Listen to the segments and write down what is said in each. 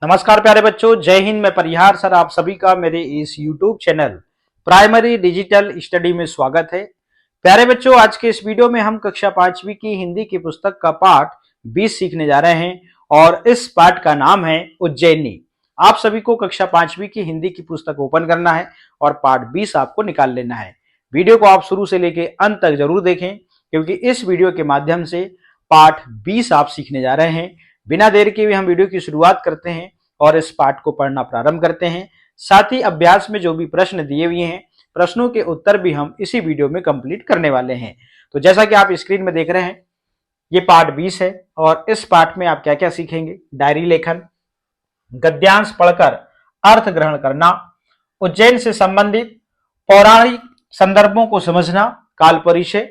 नमस्कार प्यारे बच्चों, जय हिंद। मैं परिहार सर आप सभी का मेरे इस YouTube channel primary digital study में स्वागत है। प्यारे बच्चों, आज के इस वीडियो में हम कक्षा 5वीं की हिंदी की पुस्तक का पाठ 20 सीखने जा रहे हैं और इस पाठ का नाम है उज्जैनी। आप सभी को कक्षा 5वीं की हिंदी की पुस्तक ओपन करना है और पाठ 20 आपको निकाल लेना है। वीडियो को आप शुरू से लेकर अंत तक जरूर देखें, क्योंकि इस वीडियो के माध्यम से पाठ 20 आप सीखने जा रहे हैं। बिना देर के भी हम वीडियो की शुरुआत करते हैं और इस पाठ को पढ़ना प्रारंभ करते हैं। साथ ही अभ्यास में जो भी प्रश्न दिए हुए हैं, प्रश्नों के उत्तर भी हम इसी वीडियो में कंप्लीट करने वाले हैं। तो जैसा कि आप स्क्रीन में देख रहे हैं, ये पाठ 20 है और इस पाठ में आप क्या क्या सीखेंगे। डायरी लेखन, गद्यांश पढ़कर अर्थ ग्रहण करना, उज्जैन से संबंधित पौराणिक संदर्भों को समझना, काल परिचय,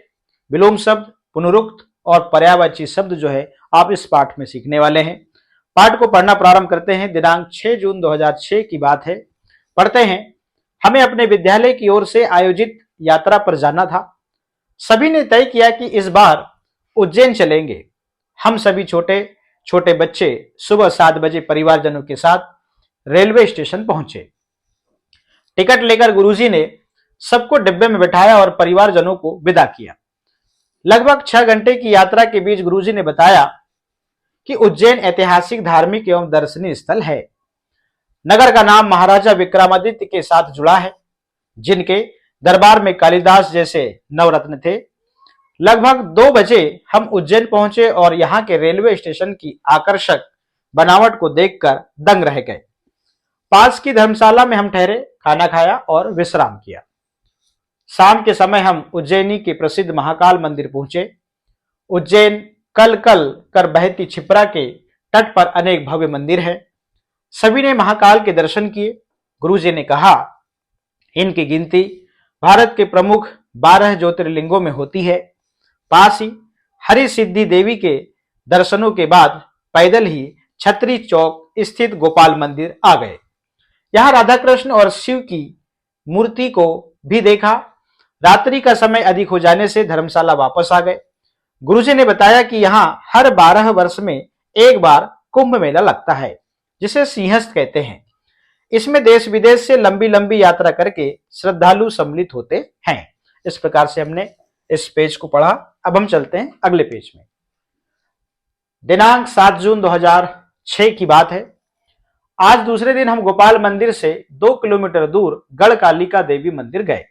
विलोम शब्द, पुनरुक्त और पर्यायवाची शब्द जो है आप इस पाठ में सीखने वाले हैं। पाठ को पढ़ना प्रारंभ करते हैं। दिनांक 6 जून 2006 की बात है। पढ़ते हैं। हमें अपने विद्यालय की ओर से आयोजित यात्रा पर जाना था। सभी ने तय किया कि इस बार उज्जैन चलेंगे। हम सभी छोटे छोटे बच्चे सुबह 7 बजे परिवारजनों के साथ रेलवे स्टेशन पहुंचे। टिकट लेकर गुरुजी ने सबको डिब्बे में बैठाया और परिवारजनों को विदा किया। लगभग 6 घंटे की यात्रा के बीच गुरुजी ने बताया कि उज्जैन ऐतिहासिक, धार्मिक एवं दर्शनीय स्थल है। नगर का नाम महाराजा विक्रमादित्य के साथ जुड़ा है, जिनके दरबार में कालिदास जैसे नवरत्न थे। लगभग 2 बजे हम उज्जैन पहुंचे और यहाँ के रेलवे स्टेशन की आकर्षक बनावट को देखकर दंग रह गए। पास की धर्मशाला में हम ठहरे, खाना खाया और विश्राम किया। शाम के समय हम उज्जैनी के प्रसिद्ध महाकाल मंदिर पहुंचे। उज्जैन कल कल कर बहती क्षिप्रा के तट पर अनेक भव्य मंदिर हैं। सभी ने महाकाल के दर्शन किए। गुरुजी ने कहा, इनकी गिनती भारत के प्रमुख 12 ज्योतिर्लिंगों में होती है। पास ही हरि सिद्धि देवी के दर्शनों के बाद पैदल ही छतरी चौक स्थित गोपाल मंदिर आ गए। यहाँ राधा कृष्ण और शिव की मूर्ति को भी देखा। रात्रि का समय अधिक हो जाने से धर्मशाला वापस आ गए। गुरुजी ने बताया कि यहाँ हर 12 वर्ष में एक बार कुंभ मेला लगता है, जिसे सिंहस्थ कहते हैं। इसमें देश विदेश से लंबी लंबी यात्रा करके श्रद्धालु सम्मिलित होते हैं। इस प्रकार से हमने इस पेज को पढ़ा। अब हम चलते हैं अगले पेज में। दिनांक 7 जून 2006 की बात है। आज दूसरे दिन हम गोपाल मंदिर से 2 किलोमीटर दूर गढ़कालिका देवी मंदिर गए।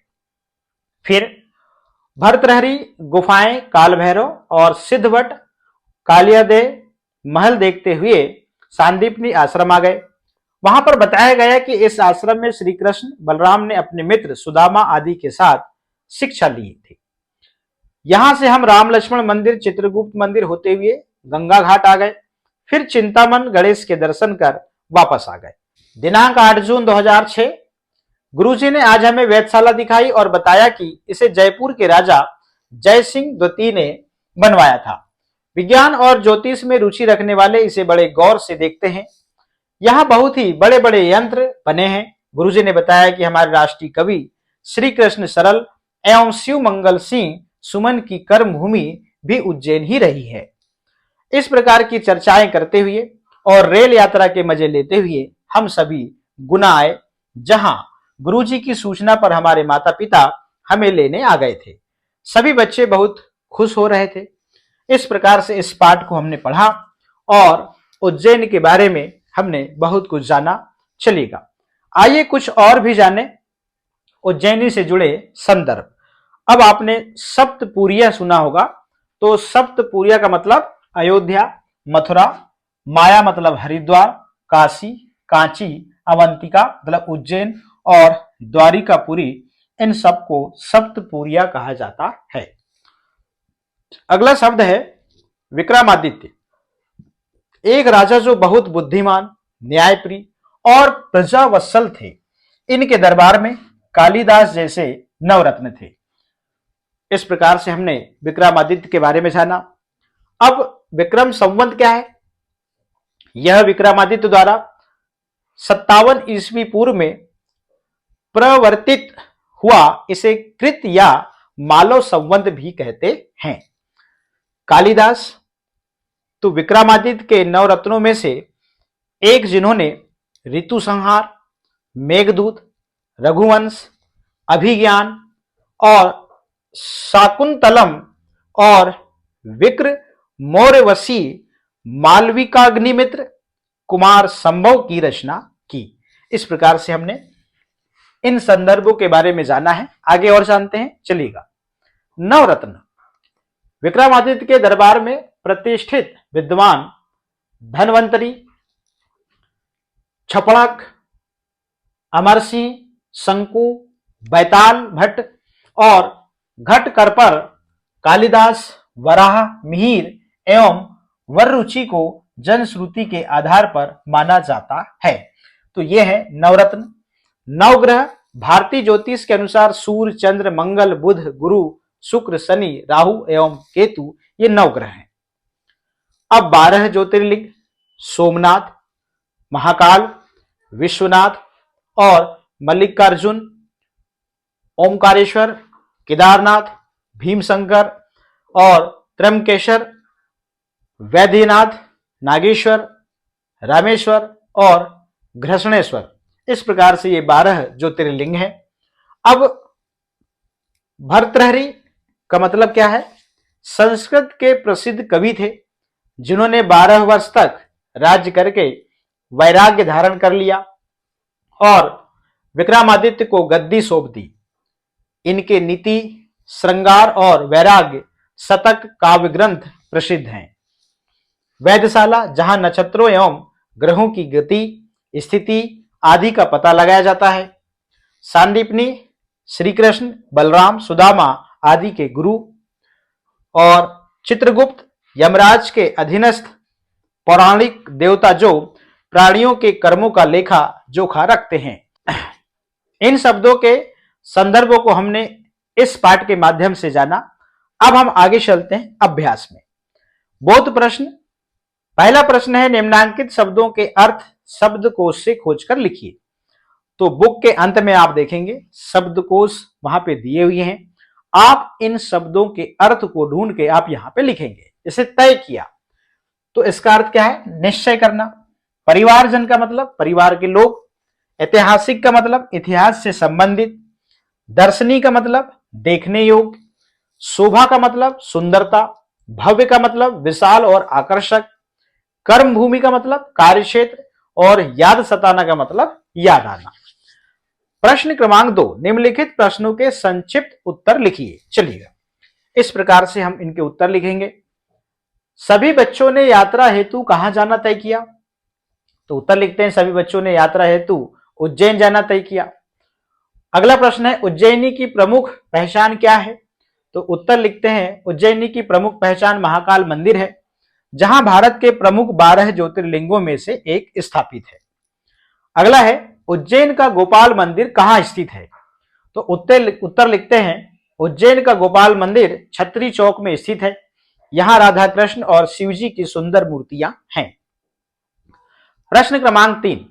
फिर भरतहरी गुफाएं, काल भैरव और सिद्धवट कालियादे महल देखते हुए सांदीपनी आश्रम आ गए। वहां पर बताया गया कि इस आश्रम में श्री कृष्ण बलराम ने अपने मित्र सुदामा आदि के साथ शिक्षा ली थी। यहां से हम राम लक्ष्मण मंदिर, चित्रगुप्त मंदिर होते हुए गंगा घाट आ गए। फिर चिंतामन गणेश के दर्शन कर वापस आ गए। दिनांक 8 जून 2006 गुरुजी ने आज हमें वेधशाला दिखाई और बताया कि इसे जयपुर के राजा जय सिंह द्वितीय ने बनवाया था। विज्ञान और ज्योतिष में रुचि रखने वाले इसे बड़े गौर से देखते हैं। यहाँ बहुत ही बड़े बड़े यंत्र बने हैं। गुरुजी ने बताया कि हमारे राष्ट्रीय कवि श्री कृष्ण सरल एवं शिव मंगल सिंह सुमन की कर्म भूमि भी उज्जैन ही रही है। इस प्रकार की चर्चाएं करते हुए और रेल यात्रा के मजे लेते हुए हम सभी गुना आए, जहां गुरुजी की सूचना पर हमारे माता पिता हमें लेने आ गए थे। सभी बच्चे बहुत खुश हो रहे थे। इस प्रकार से इस पाठ को हमने पढ़ा और उज्जैन के बारे में हमने बहुत कुछ जाना। चलिएगा, आइए कुछ और भी जाने उज्जैनी से जुड़े संदर्भ। अब आपने सप्तपुरिया सुना होगा, तो सप्तपुरिया का मतलब अयोध्या, मथुरा, माया मतलब हरिद्वार, काशी, कांची, अवंतिका मतलब उज्जैन और द्वारिकापुरी, इन सबको सप्तपुरिया कहा जाता है। अगला शब्द है विक्रमादित्य। एक राजा जो बहुत बुद्धिमान, न्यायप्रिय और प्रजावत्सल थे। इनके दरबार में कालिदास जैसे नवरत्न थे। इस प्रकार से हमने विक्रमादित्य के बारे में जाना। अब विक्रम संवत क्या है? यह विक्रमादित्य द्वारा 57 ईस्वी पूर्व में प्रवर्तित हुआ। इसे कृत या मालव संवत भी कहते हैं। कालिदास तो विक्रमादित्य के नवरत्नों में से एक जिन्होंने ऋतु संहार, मेघदूत, रघुवंश, अभिज्ञान और शाकुंतलम और विक्र, मौर्यवशी, मालविकाग्निमित्र, कुमार संभव की रचना की। इस प्रकार से हमने इन संदर्भों के बारे में जाना है। आगे और जानते हैं, चलिएगा। नवरत्न। विक्रमादित्य के दरबार में प्रतिष्ठित विद्वान धनवंतरी, छपड़क, अमरसिंह, शंकु, बैताल भट्ट और घटकरपर कालिदास, वराह, मिहिर एवं वररुचि को जनश्रुति के आधार पर माना जाता है। तो यह है नवरत्न। नवग्रह भारतीय ज्योतिष के अनुसार सूर्य, चंद्र, मंगल, बुध, गुरु, शुक्र, शनि, राहु एवं केतु ये नवग्रह हैं। अब 12 ज्योतिर्लिंग सोमनाथ, महाकाल, विश्वनाथ और मल्लिकार्जुन, ओमकारेश्वर, केदारनाथ, भीमशंकर और त्र्यंबकेश्वर, वैद्यनाथ, नागेश्वर, रामेश्वर और घृष्णेश्वर। इस प्रकार से ये 12 ज्योतिर्लिंग हैं। अब भर्तृहरि का मतलब क्या है? संस्कृत के प्रसिद्ध कवि थे जिन्होंने 12 वर्ष तक राज्य करके वैराग्य धारण कर लिया और विक्रमादित्य को गद्दी सौंप दी। इनके नीति, श्रृंगार और वैराग्य शतक काव्य ग्रंथ प्रसिद्ध हैं। वेधशाला, जहां नक्षत्रों एवं ग्रहों की गति, स्थिति आदि का पता लगाया जाता है। सांदीपनी, श्री कृष्ण, बलराम, सुदामा आदि के गुरु। और चित्रगुप्त, यमराज के अधीनस्थ पौराणिक देवता जो प्राणियों के कर्मों का लेखा जोखा रखते हैं। इन शब्दों के संदर्भों को हमने इस पाठ के माध्यम से जाना। अब हम आगे चलते हैं अभ्यास में। बोध प्रश्न। पहला प्रश्न है, निम्नांकित शब्दों के अर्थ शब्दकोश से खोजकर लिखिए। तो बुक के अंत में आप देखेंगे शब्दकोश वहां पे दिए हुए हैं। आप इन शब्दों के अर्थ को ढूंढ के आप यहां पे लिखेंगे। जैसे तय किया, तो इसका अर्थ क्या है? निश्चय करना। परिवारजन का मतलब परिवार के लोग। ऐतिहासिक का मतलब इतिहास से संबंधित। दर्शनी का मतलब देखने योग्य। शोभा का मतलब सुंदरता। भव्य का मतलब विशाल और आकर्षक। कर्म भूमि का मतलब कार्यक्षेत्र। और याद सताना का मतलब याद आना। प्रश्न क्रमांक 2, निम्नलिखित प्रश्नों के संक्षिप्त उत्तर लिखिए। चलिए इस प्रकार से हम इनके उत्तर लिखेंगे। सभी बच्चों ने यात्रा हेतु कहां जाना तय किया? तो उत्तर लिखते हैं, सभी बच्चों ने यात्रा हेतु उज्जैन जाना तय किया। अगला प्रश्न है, उज्जैनी की प्रमुख पहचान क्या है? तो उत्तर लिखते हैं, उज्जैनी की प्रमुख पहचान महाकाल मंदिर है, जहां भारत के प्रमुख 12 ज्योतिर्लिंगों में से एक स्थापित है। अगला है, उज्जैन का गोपाल मंदिर कहां स्थित है? तो उत्तर लिखते हैं, उज्जैन का गोपाल मंदिर छत्री चौक में स्थित है। यहां राधा कृष्ण और शिव जी की सुंदर मूर्तियां हैं। प्रश्न क्रमांक 3,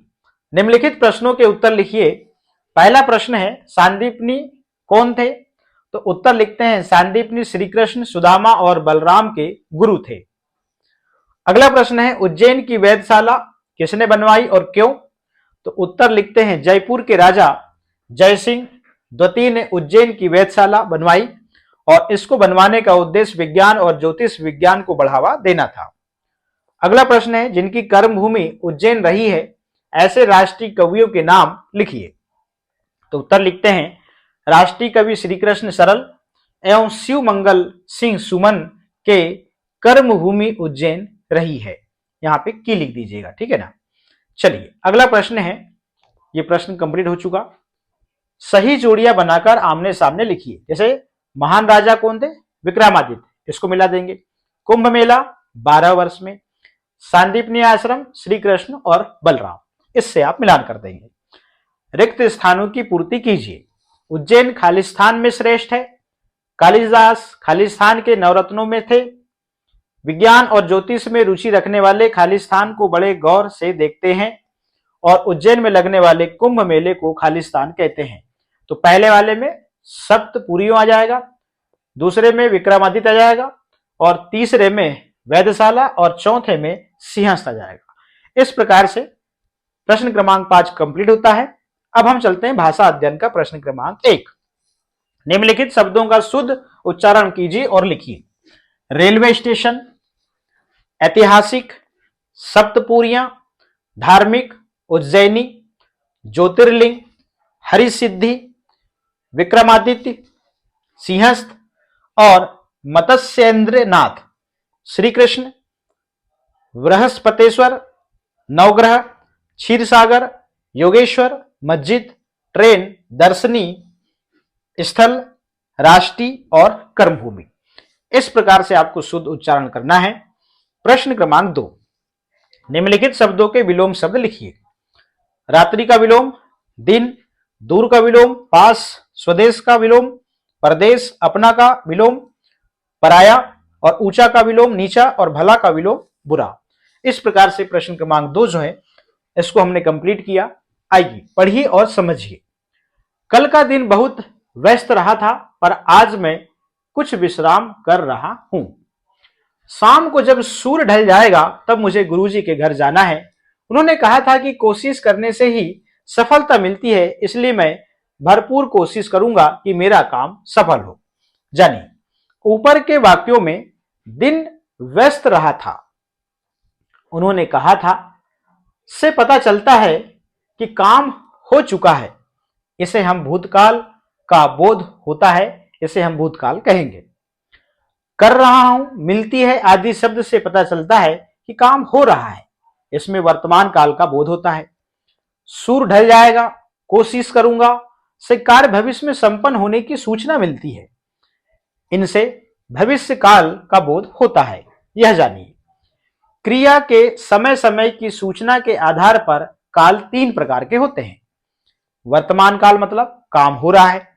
निम्नलिखित प्रश्नों के उत्तर लिखिए। पहला प्रश्न है, सांदीपनी कौन थे? तो उत्तर लिखते हैं, सांदीपनी श्री कृष्ण, सुदामा और बलराम के गुरु थे। अगला प्रश्न है, उज्जैन की वेधशाला किसने बनवाई और क्यों? तो उत्तर लिखते हैं, जयपुर के राजा जयसिंह द्वितीय ने उज्जैन की वेधशाला बनवाई और इसको बनवाने का उद्देश्य विज्ञान और ज्योतिष विज्ञान को बढ़ावा देना था। अगला प्रश्न है, जिनकी कर्म भूमि उज्जैन रही है ऐसे राष्ट्रीय कवियों के नाम लिखिए। तो उत्तर लिखते हैं, राष्ट्रीय कवि श्री कृष्ण सरल एवं शिव मंगल सिंह सुमन के कर्म भूमि उज्जैन रही है। यहां पे की लिख दीजिएगा, ठीक है ना। चलिए अगला प्रश्न है, ये प्रश्न कंप्लीट हो चुका। सही जोड़ियां बनाकर आमने सामने लिखिए। जैसे महान राजा कौन थे? विक्रमादित्य, इसको मिला देंगे। कुंभ मेला 12 वर्ष में। सांदीपनी आश्रम श्री कृष्ण और बलराम, इससे आप मिलान कर देंगे। रिक्त स्थानों की पूर्ति कीजिए। उज्जैन खालिस्तान में श्रेष्ठ है। कालिदास खालिस्तान के नवरत्नों में थे। विज्ञान और ज्योतिष में रुचि रखने वाले खालिस्तान को बड़े गौर से देखते हैं और उज्जैन में लगने वाले कुंभ मेले को खालिस्तान कहते हैं। तो पहले वाले में सप्तपुरियों आ जाएगा, दूसरे में विक्रमादित्य आ जाएगा और तीसरे में वेधशाला और चौथे में सिंहस्थ आ जाएगा। इस प्रकार से प्रश्न क्रमांक 5 कंप्लीट होता है। अब हम चलते हैं भाषा अध्ययन का प्रश्न क्रमांक 1। निम्नलिखित शब्दों का शुद्ध उच्चारण कीजिए और लिखिए। रेलवे स्टेशन, ऐतिहासिक, सप्तपुरियां, धार्मिक, उज्जैनी, ज्योतिर्लिंग, हरिसिद्धि, विक्रमादित्य, सिंहस्थ और मत्स्येंद्रनाथ, श्री कृष्ण, बृहस्पतेश्वर, नवग्रह, क्षीरसागर, योगेश्वर, मस्जिद, ट्रेन, दर्शनी स्थल, राष्ट्रीय और कर्मभूमि। इस प्रकार से आपको शुद्ध उच्चारण करना है। प्रश्न क्रमांक 2। निम्नलिखित शब्दों के विलोम शब्द लिखिए। रात्रि का विलोम दिन, दूर का विलोम पास, स्वदेश का विलोम परदेश, अपना का विलोम पराया और ऊंचा का विलोम नीचा और भला का विलोम बुरा। इस प्रकार से प्रश्न क्रमांक 2 जो है इसको हमने कंप्लीट किया। आइए पढ़िए और समझिए। कल का दिन बहुत व्यस्त रहा था, पर आज मैं कुछ विश्राम कर रहा हूं। शाम को जब सूर्य ढल जाएगा तब मुझे गुरुजी के घर जाना है। उन्होंने कहा था कि कोशिश करने से ही सफलता मिलती है, इसलिए मैं भरपूर कोशिश करूंगा कि मेरा काम सफल हो। जानिए, ऊपर के वाक्यों में दिन व्यस्त रहा था, उन्होंने कहा था, से पता चलता है कि काम हो चुका है। इसे हम भूतकाल का बोध होता है, इसे हम भूतकाल कहेंगे। कर रहा हूं, मिलती है आदि शब्द से पता चलता है कि काम हो रहा है, इसमें वर्तमान काल का बोध होता है। सूर्य ढल जाएगा, कोशिश करूंगा से कार्य भविष्य में संपन्न होने की सूचना मिलती है, इनसे भविष्य काल का बोध होता है। यह जानिए, क्रिया के समय समय की सूचना के आधार पर काल 3 प्रकार के होते हैं। वर्तमान काल मतलब काम हो रहा है,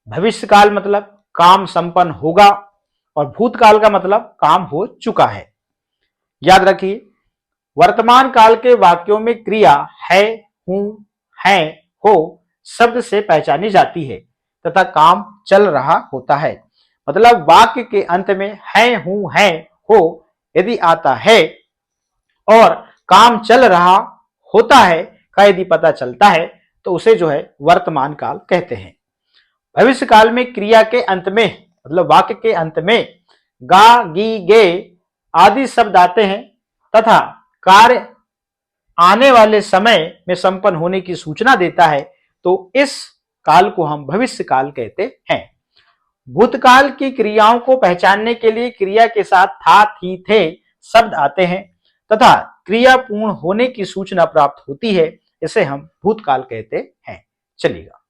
भविष्य काल मतलब काम संपन्न होगा और भूतकाल का मतलब काम हो चुका है। याद रखिए, वर्तमान काल के वाक्यों में क्रिया है, हूं, है, हो शब्द से पहचानी जाती है तथा काम चल रहा होता है। मतलब वाक्य के अंत में है, हूं, है, हो यदि आता है और काम चल रहा होता है का यदि पता चलता है तो उसे जो है वर्तमान काल कहते हैं। भविष्य काल में क्रिया के अंत में मतलब वाक्य के अंत में गा, गी, गे आदि शब्द आते हैं तथा कार्य आने वाले समय में संपन्न होने की सूचना देता है, तो इस काल को हम भविष्य काल कहते हैं। भूतकाल की क्रियाओं को पहचानने के लिए क्रिया के साथ था, थी, थे शब्द आते हैं तथा क्रिया पूर्ण होने की सूचना प्राप्त होती है, इसे हम भूतकाल कहते हैं। चलिएगा,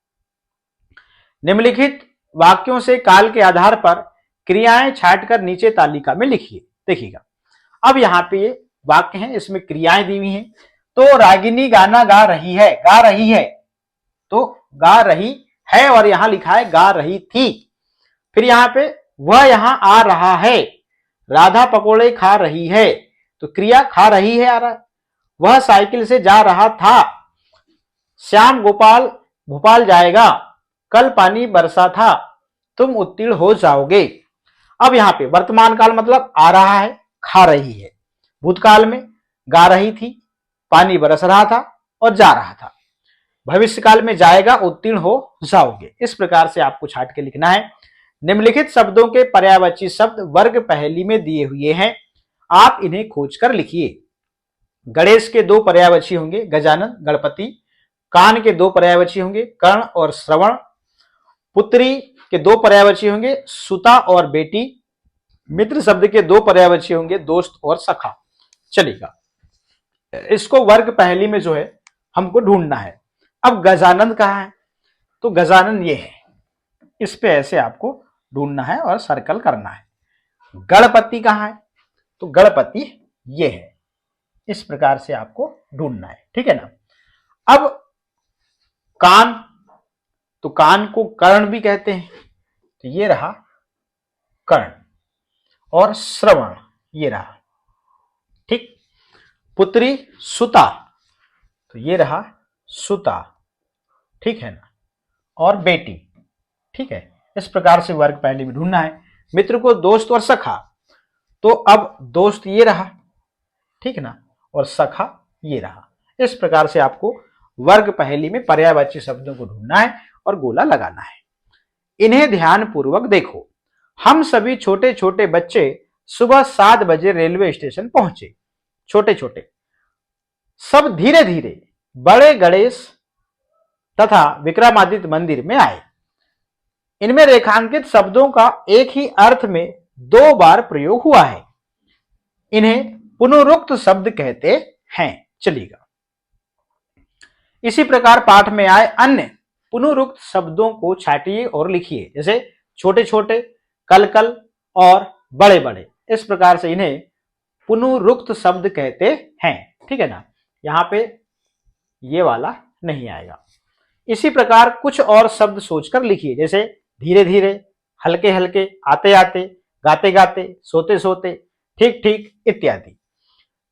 निम्नलिखित वाक्यों से काल के आधार पर क्रियाएं छांटकर नीचे तालिका में लिखिए। देखिएगा, अब यहाँ पे ये वाक्य हैं, इसमें क्रियाएं दी हुई हैं। तो रागिनी गाना गा रही है, गा रही है तो गा रही है और यहां लिखा है गा रही थी। फिर यहाँ पे वह यहां आ रहा है, राधा पकोड़े खा रही है तो क्रिया खा रही है आ रहा है। वह साइकिल से जा रहा था, श्याम गोपाल भोपाल जाएगा, कल पानी बरसा था, तुम उत्तीर्ण हो जाओगे। अब यहाँ पे वर्तमान काल मतलब आ रहा है, खा रही है। भूतकाल में गा रही थी, पानी बरस रहा था और जा रहा था। भविष्य काल में जाएगा, उत्तीर्ण हो जाओगे। इस प्रकार से आपको छांट के लिखना है। निम्नलिखित शब्दों के पर्यायवाची शब्द वर्ग पहेली में दिए हुए हैं, आप इन्हें खोजकर लिखिए। गणेश के 2 पर्यायवाची होंगे गजानन, गणपति। कान के 2 पर्यायवाची होंगे कर्ण और श्रवण। पुत्री के 2 पर्यायवाची होंगे सुता और बेटी। मित्र शब्द के 2 पर्यायवाची होंगे दोस्त और सखा। चलेगा, इसको वर्ग पहेली में जो है हमको ढूंढना है। अब गजानन कहाँ है, तो गजानन ये है, इस पे ऐसे आपको ढूंढना है और सर्कल करना है। गणपति कहाँ है, तो गणपति ये है, इस प्रकार से आपको ढूंढना है, ठीक है ना। अब कान, तो कान को कर्ण भी कहते हैं, तो ये रहा कर्ण। और श्रवण ये रहा, ठीक। पुत्री सुता, तो ये रहा सुता, ठीक है ना। और बेटी, ठीक है। इस प्रकार से वर्ग पहले भी ढूंढना है। मित्र को दोस्त और सखा, तो अब दोस्त ये रहा, ठीक ना, और सखा ये रहा। इस प्रकार से आपको वर्ग पहेली में पर्यायवाची शब्दों को ढूंढना है और गोला लगाना है। इन्हें ध्यान पूर्वक देखो। हम सभी छोटे छोटे बच्चे सुबह 7 बजे रेलवे स्टेशन पहुंचे। छोटे छोटे सब धीरे धीरे बड़े गणेश तथा विक्रमादित्य मंदिर में आए। इनमें रेखांकित शब्दों का एक ही अर्थ में 2 बार प्रयोग हुआ है। इन्हें पुनरुक्त शब्द कहते हैं। चलिएगा, इसी प्रकार पाठ में आए अन्य पुनरुक्त शब्दों को छाटिए और लिखिए, जैसे छोटे छोटे, कल कल और बड़े बड़े। इस प्रकार से इन्हें पुनरुक्त शब्द कहते हैं। ठीक है ना, यहां पे ये वाला नहीं आएगा। इसी प्रकार कुछ और शब्द सोचकर लिखिए, जैसे धीरे धीरे, हल्के हल्के, आते आते, गाते गाते, सोते सोते, ठीक ठीक इत्यादि।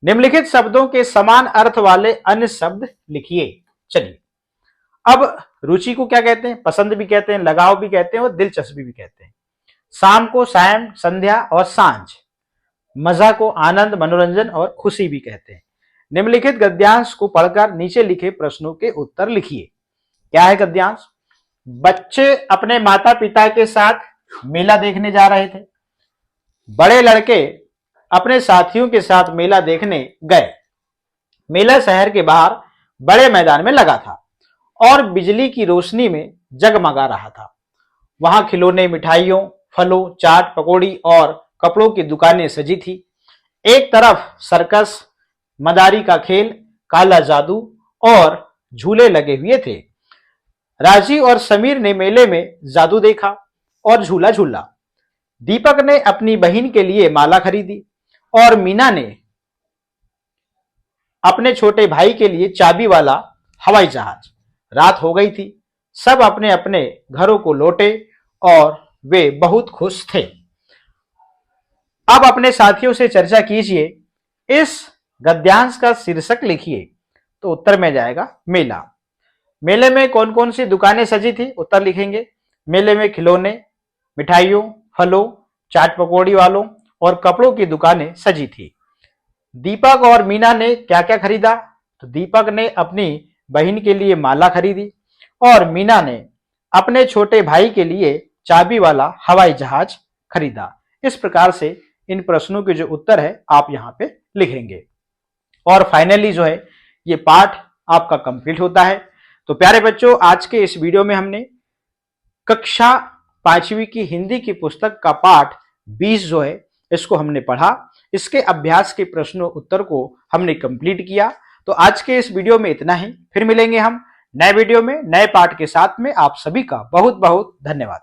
निम्नलिखित शब्दों के समान अर्थ वाले अन्य शब्द लिखिए। चलिए, अब रुचि को क्या कहते हैं? पसंद भी कहते हैं, लगाव भी कहते हैं और दिलचस्पी भी कहते हैं। शाम को सायं, संध्या और सांझ। मजा को आनंद, मनोरंजन और खुशी भी कहते हैं। निम्नलिखित गद्यांश को पढ़कर नीचे लिखे प्रश्नों के उत्तर लिखिए। क्या है गद्यांश? बच्चे अपने माता पिता के साथ मेला देखने जा रहे थे। बड़े लड़के अपने साथियों के साथ मेला देखने गए। मेला शहर के बाहर बड़े मैदान में लगा था और बिजली की रोशनी में जगमगा रहा था। वहां खिलौने, मिठाइयों, फलों, चाट, पकौड़ी और कपड़ों की दुकानें सजी थी। एक तरफ सर्कस, मदारी का खेल, काला जादू और झूले लगे हुए थे। राजी और समीर ने मेले में जादू देखा और झूला झूला। दीपक ने अपनी बहन के लिए माला खरीदी और मीना ने अपने छोटे भाई के लिए चाबी वाला हवाई जहाज। रात हो गई थी, सब अपने अपने घरों को लौटे और वे बहुत खुश थे। अब अपने साथियों से चर्चा कीजिए। इस गद्यांश का शीर्षक लिखिए। तो उत्तर में जाएगा मेला। मेले में कौन कौन सी दुकानें सजी थी? उत्तर लिखेंगे। मेले में खिलौने, मिठाइयों, फलों, चाट पकौड़ी वालों और कपड़ों की दुकानें सजी थी। दीपक और मीना ने क्या क्या खरीदा? तो दीपक ने अपनी बहन के लिए माला खरीदी और मीना ने अपने छोटे भाई के लिए चाबी वाला हवाई जहाज खरीदा। इस प्रकार से इन प्रश्नों के जो उत्तर है आप यहां पे लिखेंगे और फाइनली जो है ये पाठ आपका कंप्लीट होता है। तो प्यारे बच्चों, आज के इस वीडियो में हमने कक्षा 5वीं की हिंदी की पुस्तक का पाठ 20 जो है इसको हमने पढ़ा। इसके अभ्यास के प्रश्नों उत्तर को हमने कंप्लीट किया। तो आज के इस वीडियो में इतना ही। फिर मिलेंगे हम नए वीडियो में नए पाठ के साथ में। आप सभी का बहुत बहुत धन्यवाद।